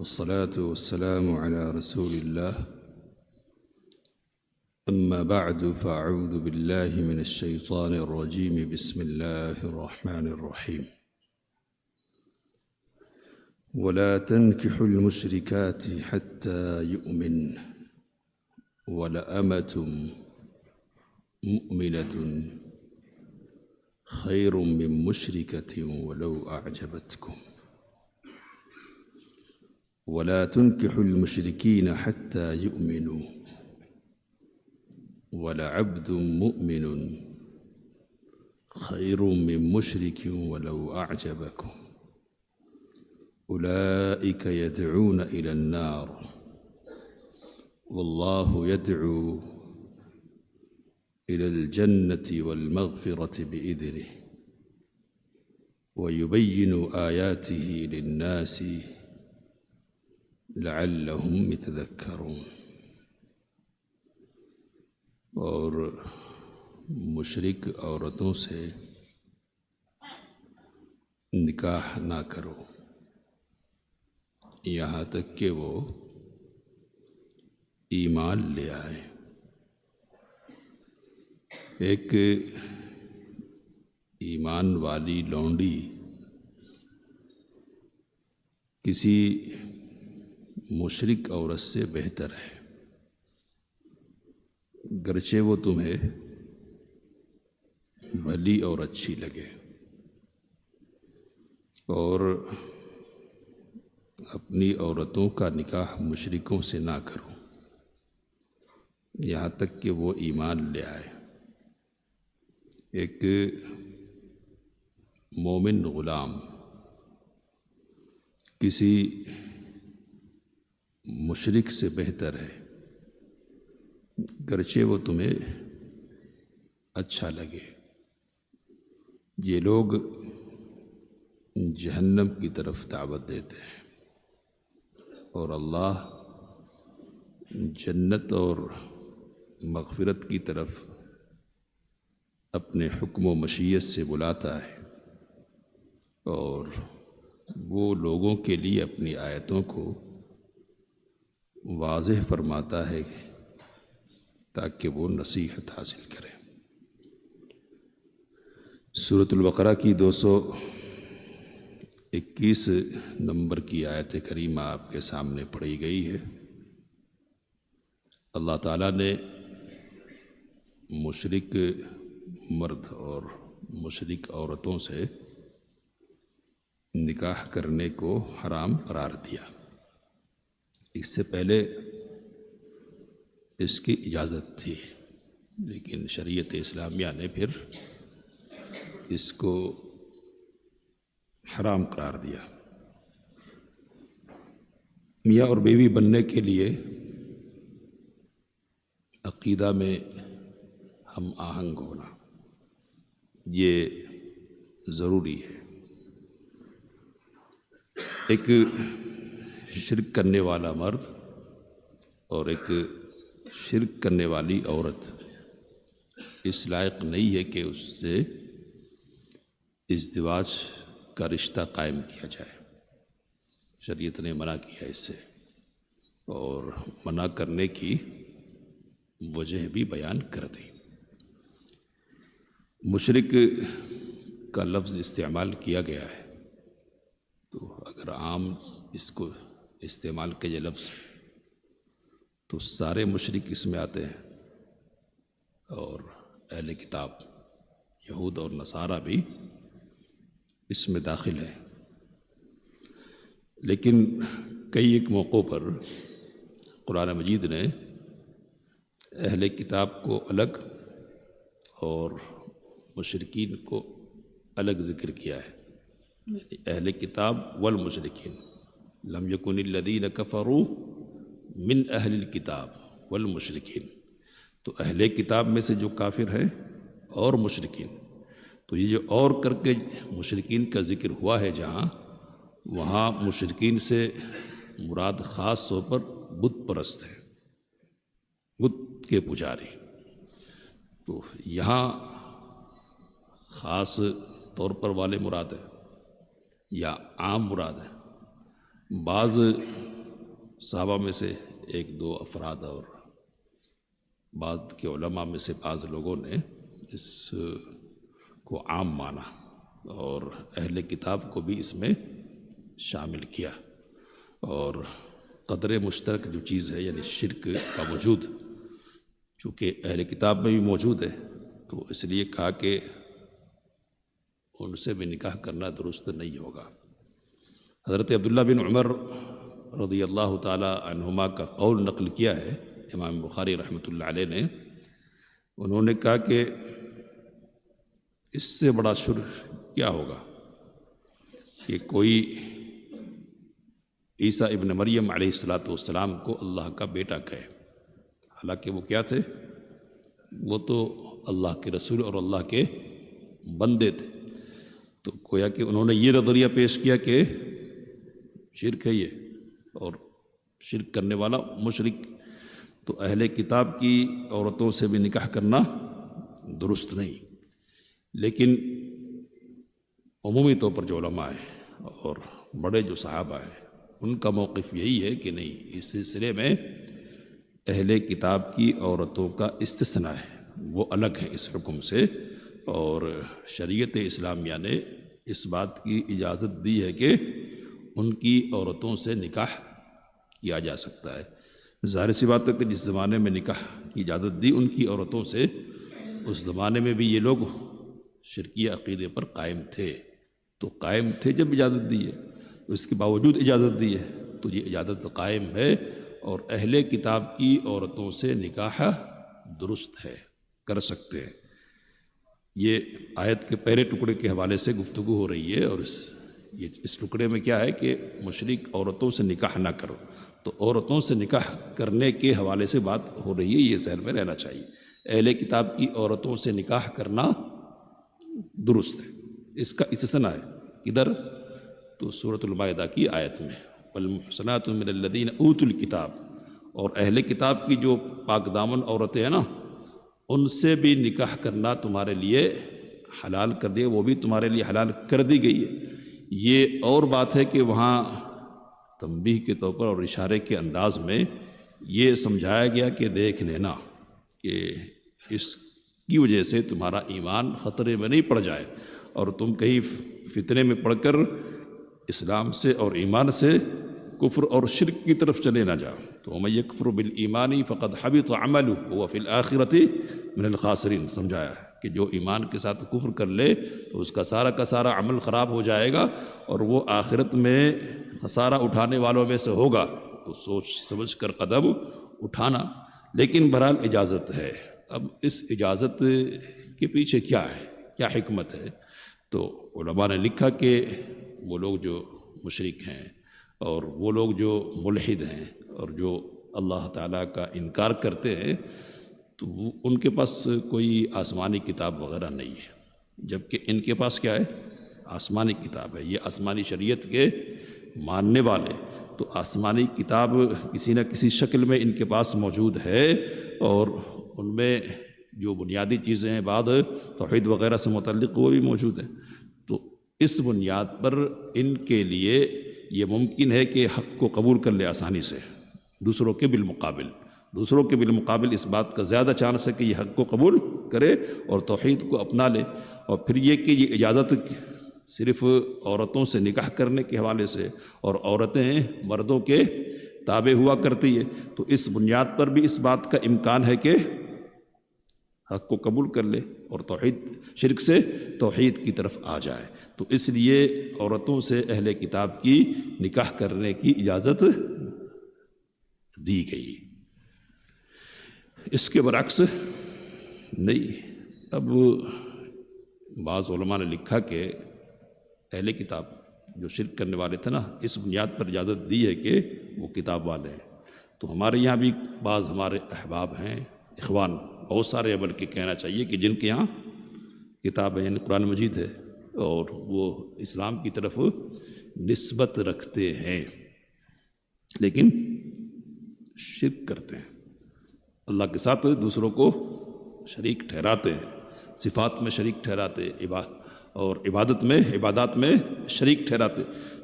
والصلاة والسلام على رسول الله. أما بعد فأعوذ بالله من الشيطان الرجيم. بسم الله الرحمن الرحيم. ولا تنكحوا المشركات حتى يؤمن ولأمة مؤمنة خير من مشركة ولو أعجبتكم. ولا تنكحوا المشركين حتى يؤمنوا ولعبد مؤمن خير من مشرك ولو أعجبكم. أولئك يدعون إلى النار والله يدعو إلى الجنة والمغفرة بإذنه ويبين آياته للناس لعلهم يتذكرون. اور مشرک عورتوں سے نکاح نہ کرو یہاں تک کہ وہ ایمان لے آئے. ایک ایمان والی لونڈی کسی مشرک عورت سے بہتر ہے، گرچہ وہ تمہیں بھلی اور اچھی لگے. اور اپنی عورتوں کا نکاح مشرکوں سے نہ کرو یہاں تک کہ وہ ایمان لے آئے. ایک مومن غلام کسی مشرک سے بہتر ہے، گرچہ وہ تمہیں اچھا لگے. یہ لوگ جہنم کی طرف دعوت دیتے ہیں اور اللہ جنت اور مغفرت کی طرف اپنے حکم و مشیت سے بلاتا ہے، اور وہ لوگوں کے لیے اپنی آیتوں کو واضح فرماتا ہے تاکہ وہ نصیحت حاصل کریں. سورۃ البقرہ کی 221 نمبر کی آیت کریمہ آپ کے سامنے پڑھی گئی ہے. اللہ تعالیٰ نے مشرک مرد اور مشرک عورتوں سے نکاح کرنے کو حرام قرار دیا. اس سے پہلے اس کی اجازت تھی، لیکن شریعت اسلامیہ نے پھر اس کو حرام قرار دیا. میاں اور بیوی بننے کے لیے عقیدہ میں ہم آہنگ ہونا یہ ضروری ہے. ایک شرک کرنے والا مرد اور ایک شرک کرنے والی عورت اس لائق نہیں ہے کہ اس سے ازدواج کا رشتہ قائم کیا جائے. شریعت نے منع کیا اس سے، اور منع کرنے کی وجہ بھی بیان کر دی. مشرک کا لفظ استعمال کیا گیا ہے، تو اگر عام اس کو استعمال کیا جائے لفظ تو سارے مشرک اس میں آتے ہیں، اور اہل کتاب یہود اور نصارہ بھی اس میں داخل ہے. لیکن کئی ایک موقعوں پر قرآن مجید نے اہل کتاب کو الگ اور مشرکین کو الگ ذکر کیا ہے. اہل کتاب والمشرکین، لم یکن الذین کفروا من اہل الکتاب والمشرکین، تو اہل کتاب میں سے جو کافر ہیں اور مشرکین. تو یہ جو اور کر کے مشرکین کا ذکر ہوا ہے جہاں، وہاں مشرکین سے مراد خاص طور پر بت پرست ہے، بت کے پجاری. تو یہاں خاص طور پر والے مراد ہے یا عام مراد ہے. بعض صحابہ میں سے ایک دو افراد اور بعد کے علماء میں سے بعض لوگوں نے اس کو عام مانا اور اہل کتاب کو بھی اس میں شامل کیا، اور قدر مشترک جو چیز ہے یعنی شرک کا وجود چونکہ اہل کتاب میں بھی موجود ہے، تو اس لیے کہا کہ ان سے بھی نکاح کرنا درست نہیں ہوگا۔ حضرت عبداللہ بن عمر رضی اللہ تعالی عنہما کا قول نقل کیا ہے امام بخاری رحمۃ اللہ علیہ نے، انہوں نے کہا کہ اس سے بڑا شرک کیا ہوگا کہ کوئی عیسیٰ ابن مریم علیہ السلام کو اللہ کا بیٹا کہے، حالانکہ وہ کیا تھے؟ وہ تو اللہ کے رسول اور اللہ کے بندے تھے۔ تو گویا کہ انہوں نے یہ نظریہ پیش کیا کہ شرک ہے یہ، اور شرک کرنے والا مشرک، تو اہل کتاب کی عورتوں سے بھی نکاح کرنا درست نہیں۔ لیکن عمومی طور پر جو علماء ہیں اور بڑے جو صحابہ ہیں ان کا موقف یہی ہے کہ نہیں، اس سلسلے میں اہل کتاب کی عورتوں کا استثناء ہے، وہ الگ ہیں اس حکم سے، اور شریعت اسلامیہ نے اس بات کی اجازت دی ہے کہ ان کی عورتوں سے نکاح کیا جا سکتا ہے۔ ظاہر سی بات ہے کہ جس زمانے میں نکاح کی اجازت دی ان کی عورتوں سے، اس زمانے میں بھی یہ لوگ شرکیہ عقیدے پر قائم تھے، تو قائم تھے جب اجازت دی ہے، اس کے باوجود اجازت دی ہے تو یہ اجازت قائم ہے، اور اہل کتاب کی عورتوں سے نکاح درست ہے، کر سکتے ہیں۔ یہ آیت کے پہلے ٹکڑے کے حوالے سے گفتگو ہو رہی ہے، اور اس ٹکڑے میں کیا ہے کہ مشرک عورتوں سے نکاح نہ کرو، تو عورتوں سے نکاح کرنے کے حوالے سے بات ہو رہی ہے، یہ ذہن میں رہنا چاہیے۔ اہل کتاب کی عورتوں سے نکاح کرنا درست ہے، اس کا استثناء ہے کدھر؟ تو سورۃ المائدہ کی آیت میں، والمحصنات من الذین اوتوا الکتاب، اور اہل کتاب کی جو پاک دامن عورتیں ہیں نا، ان سے بھی نکاح کرنا تمہارے لیے حلال کر دیا، وہ بھی تمہارے لیے حلال کر دی گئی ہے۔ یہ اور بات ہے کہ وہاں تنبیہ کے طور پر اور اشارے کے انداز میں یہ سمجھایا گیا کہ دیکھ لینا کہ اس کی وجہ سے تمہارا ایمان خطرے میں نہیں پڑ جائے اور تم کہیں فتنے میں پڑ کر اسلام سے اور ایمان سے کفر اور شرک کی طرف چلے نہ جاؤ۔ تو وَمَن يَكْفُرْ بِالْإِيمَانِ فَقَدْ حَبِطَ عَمَلُهُ وَهُوَ فِي الْآخِرَةِ مِنَ الْخَاسِرِينَ، سمجھایا ہے کہ جو ایمان کے ساتھ کفر کر لے تو اس کا سارا کا سارا عمل خراب ہو جائے گا اور وہ آخرت میں خسارہ اٹھانے والوں میں سے ہوگا۔ تو سوچ سمجھ کر قدم اٹھانا، لیکن بہرحال اجازت ہے۔ اب اس اجازت کے پیچھے کیا ہے، کیا حکمت ہے؟ تو علماء نے لکھا کہ وہ لوگ جو مشرک ہیں اور وہ لوگ جو ملحد ہیں اور جو اللہ تعالیٰ کا انکار کرتے ہیں، تو ان کے پاس کوئی آسمانی کتاب وغیرہ نہیں ہے، جبکہ ان کے پاس کیا ہے؟ آسمانی کتاب ہے۔ یہ آسمانی شریعت کے ماننے والے، تو آسمانی کتاب کسی نہ کسی شکل میں ان کے پاس موجود ہے، اور ان میں جو بنیادی چیزیں ہیں بعد توحید وغیرہ سے متعلق وہ بھی موجود ہیں۔ تو اس بنیاد پر ان کے لیے یہ ممکن ہے کہ حق کو قبول کر لے آسانی سے، دوسروں کے بالمقابل اس بات کا زیادہ چانس ہے کہ یہ حق کو قبول کرے اور توحید کو اپنا لے۔ اور پھر یہ کہ یہ اجازت صرف عورتوں سے نکاح کرنے کے حوالے سے، اور عورتیں مردوں کے تابع ہوا کرتی ہے، تو اس بنیاد پر بھی اس بات کا امکان ہے کہ حق کو قبول کر لے اور شرک سے توحید کی طرف آ جائے۔ تو اس لیے عورتوں سے اہل کتاب کی نکاح کرنے کی اجازت دی گئی، اس کے برعکس نہیں۔ اب بعض علماء نے لکھا کہ اہل کتاب جو شرک کرنے والے تھے نا، اس بنیاد پر اجازت دی ہے کہ وہ کتاب والے ہیں۔ تو ہمارے یہاں بھی بعض ہمارے احباب ہیں، اخوان، بہت سارے عمل کے کہنا چاہیے کہ جن کے یہاں کتاب ہے، یعنی قرآن مجید ہے، اور وہ اسلام کی طرف نسبت رکھتے ہیں لیکن شرک کرتے ہیں، اللہ کے ساتھ دوسروں کو شریک ٹھہراتے ہیں، صفات میں شریک ٹھہراتے، اور عبادات میں شریک ٹھہراتے،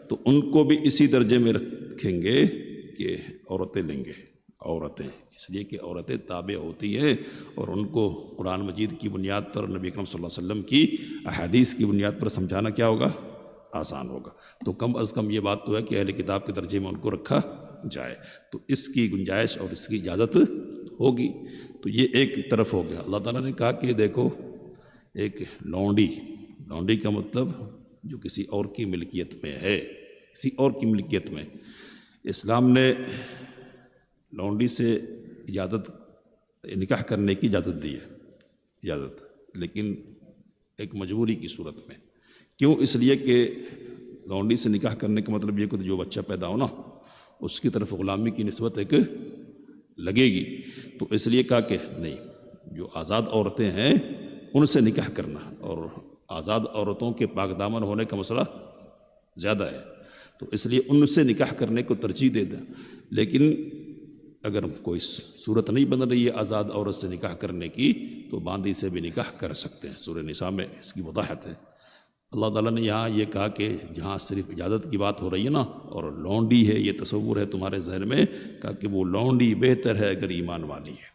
تو ان کو بھی اسی درجے میں رکھیں گے کہ عورتیں لیں گے، عورتیں، اس لیے کہ عورتیں تابع ہوتی ہیں اور ان کو قرآن مجید کی بنیاد پر، نبی اکرم صلی اللہ علیہ وسلم کی احادیث کی بنیاد پر سمجھانا کیا ہوگا؟ آسان ہوگا۔ تو کم از کم یہ بات تو ہے کہ اہل کتاب کے درجے میں ان کو رکھا جائے، تو اس کی گنجائش اور اس کی اجازت ہوگی۔ تو یہ ایک طرف ہو گیا۔ اللہ تعالیٰ نے کہا کہ دیکھو ایک لونڈی کا مطلب جو کسی اور کی ملکیت میں ہے، کسی اور کی ملکیت میں۔ اسلام نے لونڈی سے اجازت، نکاح کرنے کی اجازت دی ہے، اجازت، لیکن ایک مجبوری کی صورت میں۔ کیوں؟ اس لیے کہ لونڈی سے نکاح کرنے کا مطلب یہ کہ جو بچہ پیدا ہونا اس کی طرف غلامی کی نسبت ایک لگے گی، تو اس لیے کہا کہ نہیں، جو آزاد عورتیں ہیں ان سے نکاح کرنا، اور آزاد عورتوں کے پاک دامن ہونے کا مسئلہ زیادہ ہے، تو اس لیے ان سے نکاح کرنے کو ترجیح دے دیں۔ لیکن اگر کوئی صورت نہیں بن رہی ہے آزاد عورت سے نکاح کرنے کی، تو باندی سے بھی نکاح کر سکتے ہیں۔ سورہ نساء میں اس کی وضاحت ہے۔ اللہ تعالیٰ نے یہاں یہ کہا کہ جہاں صرف اجازت کی بات ہو رہی ہے نا، اور لونڈی ہے، یہ تصور ہے تمہارے ذہن میں، کہا کہ وہ لونڈی بہتر ہے اگر ایمان والی ہے،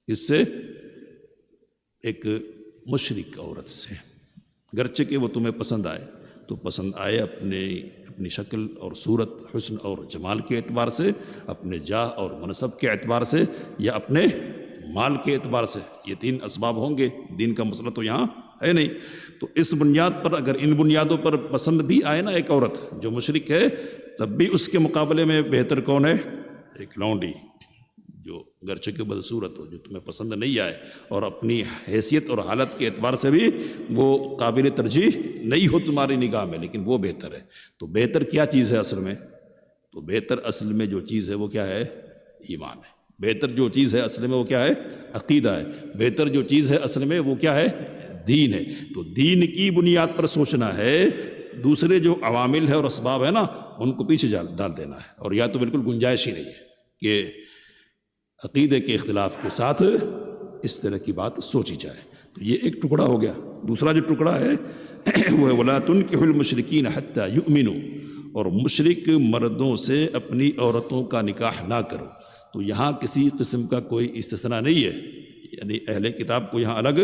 اس سے ایک مشرک عورت سے، گرچہ کہ وہ تمہیں پسند آئے، تو پسند آئے اپنی شکل اور صورت، حسن اور جمال کے اعتبار سے، اپنے جاہ اور منصب کے اعتبار سے، یا اپنے مال کے اعتبار سے۔ یہ تین اسباب ہوں گے، دین کا مسئلہ تو یہاں ہے نہیں۔ تو اس بنیاد پر، اگر ان بنیادوں پر پسند بھی آئے نا ایک عورت جو مشرک ہے، تب بھی اس کے مقابلے میں بہتر کون ہے؟ ایک لونڈی جو گرچہ کے بدصورت ہو، جو تمہیں پسند نہیں آئے اور اپنی حیثیت اور حالت کے اعتبار سے بھی وہ قابل ترجیح نہیں ہو تمہاری نگاہ میں، لیکن وہ بہتر ہے۔ تو بہتر کیا چیز ہے اصل میں؟ تو بہتر اصل میں جو چیز ہے وہ کیا ہے؟ ایمان ہے۔ بہتر جو چیز ہے اصل میں وہ کیا ہے؟ عقیدہ ہے۔ بہتر جو چیز ہے اصل میں وہ کیا ہے؟ دین ہے۔ تو دین کی بنیاد پر سوچنا ہے، دوسرے جو عوامل ہے اور اسباب ہے نا ان کو پیچھے ڈال دینا ہے، اور یا تو بالکل گنجائش ہی نہیں ہے کہ عقیدے کے اختلاف کے ساتھ اس طرح کی بات سوچی جائے۔ تو یہ ایک ٹکڑا ہو گیا۔ دوسرا جو ٹکڑا ہے وہ ہے وَلَا تُنْكِحُوا الْمُشْرِكِينَ حَتَّى يُؤْمِنُوا، اور مشرک مردوں سے اپنی عورتوں کا نکاح نہ کرو۔ تو یہاں کسی قسم کا کوئی استثناء نہیں ہے، یعنی اہل کتاب کو یہاں الگ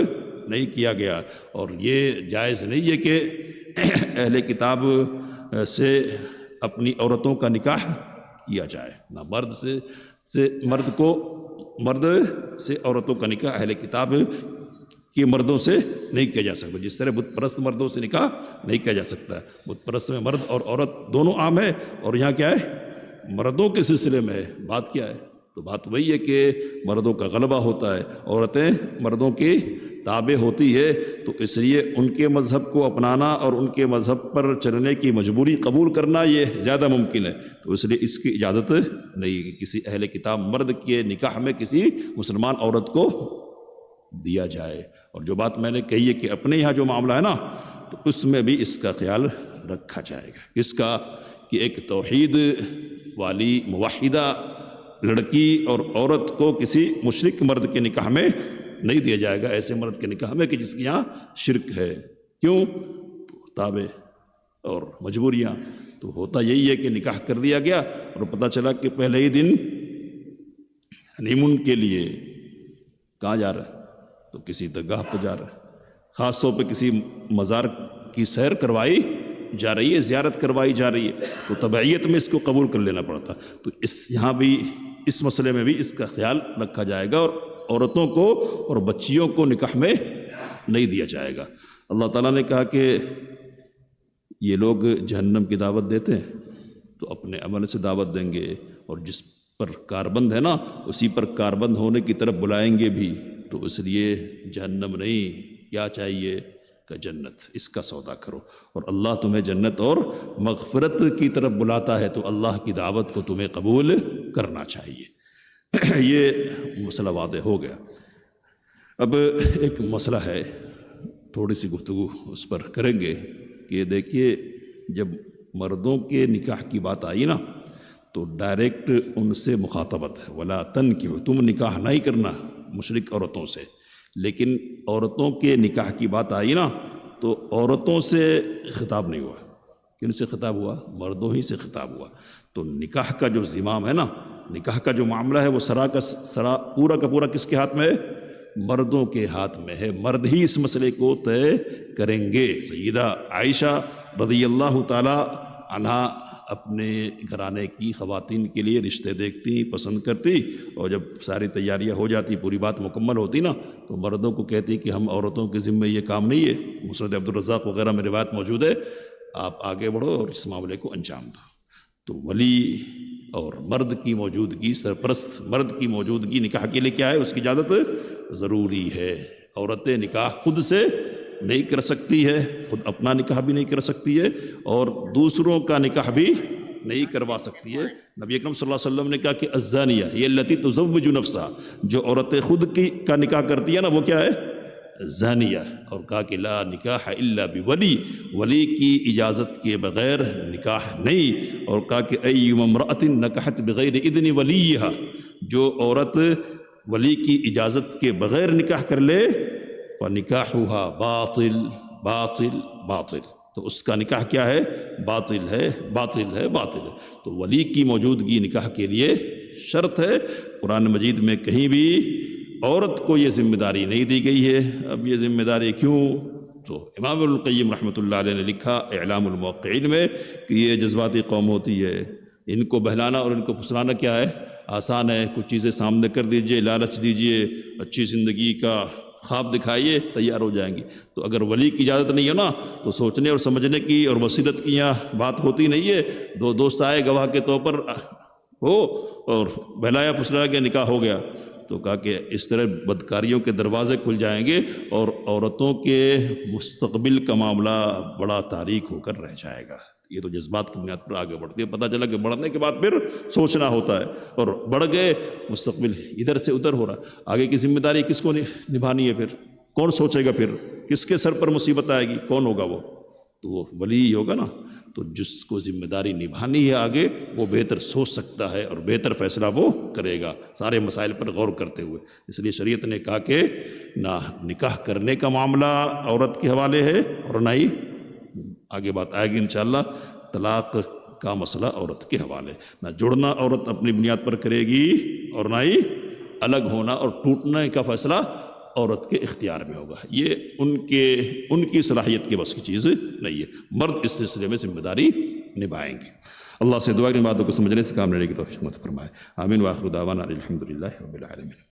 نہیں کیا گیا، اور یہ جائز نہیں ہے کہ اہل کتاب سے اپنی عورتوں کا نکاح کیا جائے، نہ مرد سے عورتوں کا نکاح اہل کتاب کے مردوں سے نہیں کیا جا سکتا، جس طرح بت پرست مردوں سے نکاح نہیں کیا جا سکتا ہے۔ بت پرست میں مرد اور عورت دونوں عام ہے، اور یہاں کیا ہے؟ مردوں کے سلسلے میں ہے۔ بات کیا ہے؟ تو بات وہی ہے کہ مردوں کا غلبہ ہوتا ہے، عورتیں مردوں کی تابع ہوتی ہے، تو اس لیے ان کے مذہب کو اپنانا اور ان کے مذہب پر چلنے کی مجبوری قبول کرنا یہ زیادہ ممکن ہے۔ تو اس لیے اس کی اجازت نہیں کہ کسی اہل کتاب مرد کے نکاح میں کسی مسلمان عورت کو دیا جائے۔ اور جو بات میں نے کہی ہے کہ اپنے یہاں جو معاملہ ہے نا، تو اس میں بھی اس کا خیال رکھا جائے گا، اس کا کہ ایک توحید والی موحدہ لڑکی اور عورت کو کسی مشرک مرد کے نکاح میں نہیں دیا جائے گا، ایسے مرد کے نکاح میں کہ جس کی یہاں شرک ہے۔ کیوں؟ تابع اور مجبوریاں۔ تو ہوتا یہی ہے کہ نکاح کر دیا گیا اور پتہ چلا کہ پہلے ہی دن ہنیمون کے لیے کہاں جا رہا ہے؟ تو کسی درگاہ پہ جا رہا ہے، خاص طور پہ کسی مزار کی سیر کروائی جا رہی ہے، زیارت کروائی جا رہی ہے، تو تبعیت میں اس کو قبول کر لینا پڑتا۔ تو یہاں بھی اس مسئلے میں بھی اس کا خیال رکھا جائے گا، اور عورتوں کو اور بچیوں کو نکاح میں نہیں دیا جائے گا۔ اللہ تعالیٰ نے کہا کہ یہ لوگ جہنم کی دعوت دیتے ہیں تو اپنے عمل سے دعوت دیں گے، اور جس پر کاربند ہے نا اسی پر کاربند ہونے کی طرف بلائیں گے بھی، تو اس لیے جہنم نہیں، کیا چاہیے کہ جنت، اس کا سودا کرو، اور اللہ تمہیں جنت اور مغفرت کی طرف بلاتا ہے، تو اللہ کی دعوت کو تمہیں قبول کرنا چاہیے۔ یہ مسئلہ واضح ہو گیا۔ اب ایک مسئلہ ہے، تھوڑی سی گفتگو اس پر کریں گے کہ دیکھیے جب مردوں کے نکاح کی بات آئی نا تو ڈائریکٹ ان سے مخاطبت ہے، ولا تنکحوا، تم نکاح نہیں کرنا مشرک عورتوں سے۔ لیکن عورتوں کے نکاح کی بات آئی نا تو عورتوں سے خطاب نہیں ہوا، کن سے خطاب ہوا؟ مردوں ہی سے خطاب ہوا۔ تو نکاح کا جو زمام ہے نا، نکاح کا جو معاملہ ہے وہ سرا کا سرا پورا کا پورا کس کے ہاتھ میں ہے؟ مردوں کے ہاتھ میں ہے، مرد ہی اس مسئلے کو طے کریں گے۔ سیدہ عائشہ رضی اللہ تعالی عنہا اپنے گھرانے کی خواتین کے لیے رشتے دیکھتی، پسند کرتی، اور جب ساری تیاریاں ہو جاتی، پوری بات مکمل ہوتی نا، تو مردوں کو کہتی کہ ہم عورتوں کے ذمے یہ کام نہیں ہے، مسند عبدالرزاق وغیرہ میں روایت موجود ہے، آپ آگے بڑھو اور اس معاملے کو انجام دو۔ تو ولی اور مرد کی موجودگی، سرپرست مرد کی موجودگی نکاح کے لیے کیا ہے؟ اس کی اجازت ضروری ہے۔ عورتیں نکاح خود سے نہیں کر سکتی ہے، خود اپنا نکاح بھی نہیں کر سکتی ہے، اور دوسروں کا نکاح بھی نہیں کروا سکتی ہے۔ نبی اکرم صلی اللہ علیہ وسلم نے کہا کہ الزانیہ ہی التی تزوج نفسہا، جو عورتیں خود کا نکاح کرتی ہیں نا وہ کیا ہے؟ زانیہ۔ اور کہا کہ لا نکاح الا بولی، ولی کی اجازت کے بغیر نکاح نہیں۔ اور کہا کہ ایما امرأۃ نکحت بغیر اذن ولیہا، جو عورت ولی کی اجازت کے بغیر نکاح کر لے فنکاحها باطل باطل باطل، تو اس کا نکاح کیا ہے؟ باطل ہے باطل ہے باطل ہے۔ تو ولی کی موجودگی نکاح کے لیے شرط ہے۔ قرآن مجید میں کہیں بھی عورت کو یہ ذمہ داری نہیں دی گئی ہے۔ اب یہ ذمہ داری کیوں؟ تو امام ابن القیم رحمۃ اللہ علیہ نے لکھا اعلام الموقعین میں کہ یہ جذباتی قوم ہوتی ہے، ان کو بہلانا اور ان کو پھسلانا کیا ہے؟ آسان ہے، کچھ چیزیں سامنے کر دیجئے، لالچ دیجئے، اچھی زندگی کا خواب دکھائیے، تیار ہو جائیں گی۔ تو اگر ولی کی اجازت نہیں ہے نا تو سوچنے اور سمجھنے کی اور بصیرت کی یہاں بات ہوتی نہیں ہے۔ دو دوست آئے گواہ کے طور پر ہو اور بہلایا پھسلایا کہ نکاح ہو گیا، تو کہا کہ اس طرح بدکاریوں کے دروازے کھل جائیں گے اور عورتوں کے مستقبل کا معاملہ بڑا تاریک ہو کر رہ جائے گا۔ یہ تو جذبات کی بنیاد پر آگے بڑھتی ہے، پتہ چلا کہ بڑھنے کے بعد پھر سوچنا ہوتا ہے، اور بڑھ گئے مستقبل ادھر سے ادھر ہو رہا ہے۔ آگے کی ذمہ داری کس کو نبھانی ہے؟ پھر کون سوچے گا؟ پھر کس کے سر پر مصیبت آئے گی؟ کون ہوگا وہ؟ تو وہ ولی ہی ہوگا نا۔ تو جس کو ذمہ داری نبھانی ہے آگے، وہ بہتر سوچ سکتا ہے اور بہتر فیصلہ وہ کرے گا سارے مسائل پر غور کرتے ہوئے۔ اس لیے شریعت نے کہا کہ نہ نکاح کرنے کا معاملہ عورت کے حوالے ہے، اور نہ ہی آگے بات آئے گی انشاءاللہ طلاق کا مسئلہ عورت کے حوالے۔ نہ جڑنا عورت اپنی بنیاد پر کرے گی، اور نہ ہی الگ ہونا اور ٹوٹنے کا فیصلہ عورت کے اختیار میں ہوگا۔ یہ ان کی صلاحیت کے بس کی چیز نہیں ہے، مرد اس سلسلے میں ذمہ داری نبھائیں گے۔ اللہ سے دعا کہ ان باتوں کو سمجھنے سے کام لینے کی توفیق عطا فرمائے۔ آمین۔ وآخر دعوانا الحمدللہ رب العالمین۔